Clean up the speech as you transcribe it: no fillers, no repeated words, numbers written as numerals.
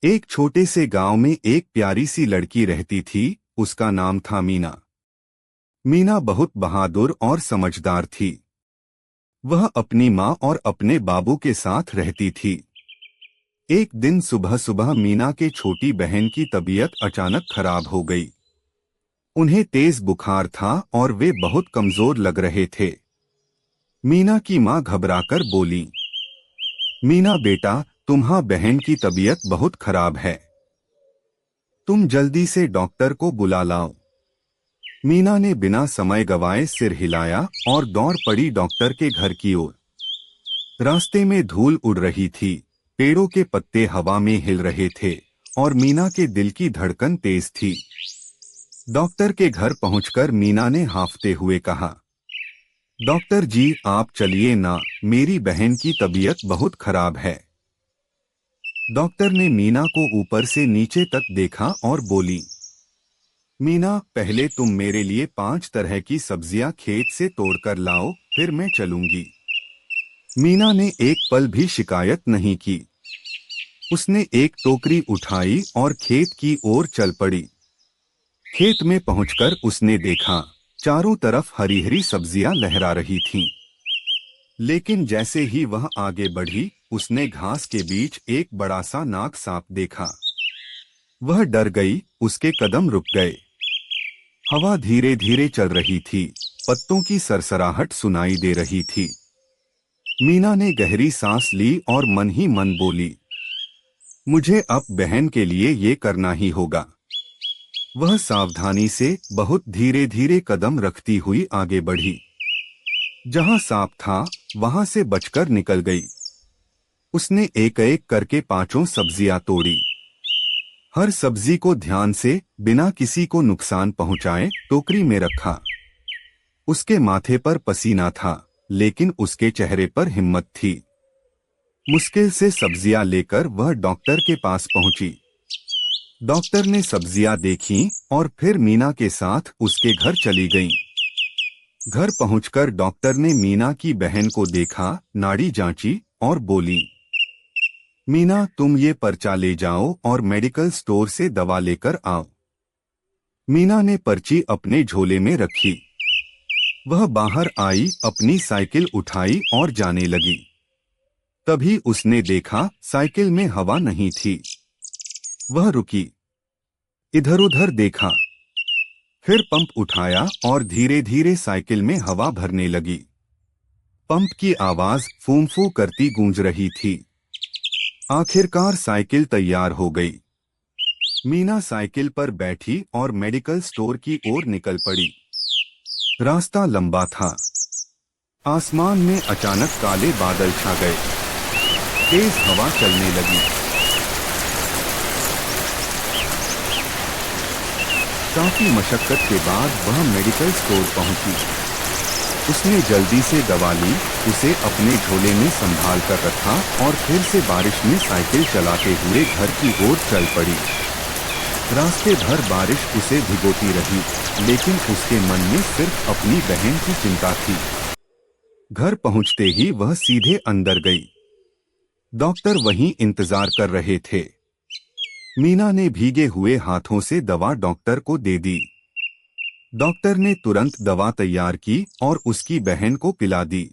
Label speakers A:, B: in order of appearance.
A: एक छोटे से गांव में एक प्यारी सी लड़की रहती थी। उसका नाम था मीना। मीना बहुत बहादुर और समझदार थी। वह अपनी माँ और अपने बाबू के साथ रहती थी। एक दिन सुबह सुबह मीना के छोटी बहन की तबीयत अचानक खराब हो गई। उन्हें तेज बुखार था और वे बहुत कमजोर लग रहे थे। मीना की माँ घबराकर बोली, मीना बेटा, तुम्हारी बहन की तबीयत बहुत खराब है। तुम जल्दी से डॉक्टर को बुला लाओ। मीना ने बिना समय गवाए सिर हिलाया और दौड़ पड़ी डॉक्टर के घर की ओर। रास्ते में धूल उड़ रही थी, पेड़ों के पत्ते हवा में हिल रहे थे और मीना के दिल की धड़कन तेज थी। डॉक्टर के घर पहुंचकर मीना ने हांफते हुए कहा, डॉक्टर जी आप चलिए ना, मेरी बहन की तबीयत बहुत खराब है। डॉक्टर ने मीना को ऊपर से नीचे तक देखा और बोली, मीना पहले तुम मेरे लिए 5 तरह की सब्जियां खेत से तोड़कर लाओ, फिर मैं चलूंगी। मीना ने एक पल भी शिकायत नहीं की। उसने एक टोकरी उठाई और खेत की ओर चल पड़ी। खेत में पहुंचकर उसने देखा, चारों तरफ हरी हरी सब्जियां लहरा रही थीं। लेकिन जैसे ही वह आगे बढ़ी, उसने घास के बीच एक बड़ा सा नाग सांप देखा। वह डर गई, उसके कदम रुक गए। हवा धीरे धीरे चल रही थी, पत्तों की सरसराहट सुनाई दे रही थी। मीना ने गहरी सांस ली और मन ही मन बोली, मुझे अब बहन के लिए ये करना ही होगा। वह सावधानी से बहुत धीरे धीरे कदम रखती हुई आगे बढ़ी। जहां सांप था वहां से बचकर निकल गई। उसने एक एक करके 5 सब्जियां तोड़ी। हर सब्जी को ध्यान से, बिना किसी को नुकसान पहुंचाए, टोकरी में रखा। उसके माथे पर पसीना था, लेकिन उसके चेहरे पर हिम्मत थी। मुश्किल से सब्जियां लेकर वह डॉक्टर के पास पहुंची। डॉक्टर ने सब्जियां देखीं और फिर मीना के साथ उसके घर चली गईं। घर पहुंचकर डॉक्टर ने मीना की बहन को देखा, नाड़ी जांची और बोली, मीना तुम ये पर्चा ले जाओ और मेडिकल स्टोर से दवा लेकर आओ। मीना ने पर्ची अपने झोले में रखी। वह बाहर आई, अपनी साइकिल उठाई और जाने लगी। तभी उसने देखा, साइकिल में हवा नहीं थी। वह रुकी, इधर उधर देखा, फिर पंप उठाया और धीरे धीरे साइकिल में हवा भरने लगी। पंप की आवाज फूं फूं करती गूंज रही थी। आखिरकार साइकिल तैयार हो गई। मीना साइकिल पर बैठी और मेडिकल स्टोर की ओर निकल पड़ी। रास्ता लंबा था। आसमान में अचानक काले बादल छा गए। तेज हवा चलने लगी। काफी मशक्कत के बाद वह मेडिकल स्टोर पहुंची। उसने जल्दी से दवा ली, उसे अपने झोले में संभाल कर रखा और फिर से बारिश में साइकिल चलाते हुए घर की ओर चल पड़ी। रास्ते भर बारिश उसे भिगोती रही, लेकिन उसके मन में सिर्फ अपनी बहन की चिंता थी। घर पहुंचते ही वह सीधे अंदर गई। डॉक्टर वहीं इंतजार कर रहे थे। मीना ने भीगे हुए हाथों से दवा डॉक्टर को दे दी। डॉक्टर ने तुरंत दवा तैयार की और उसकी बहन को पिला दी।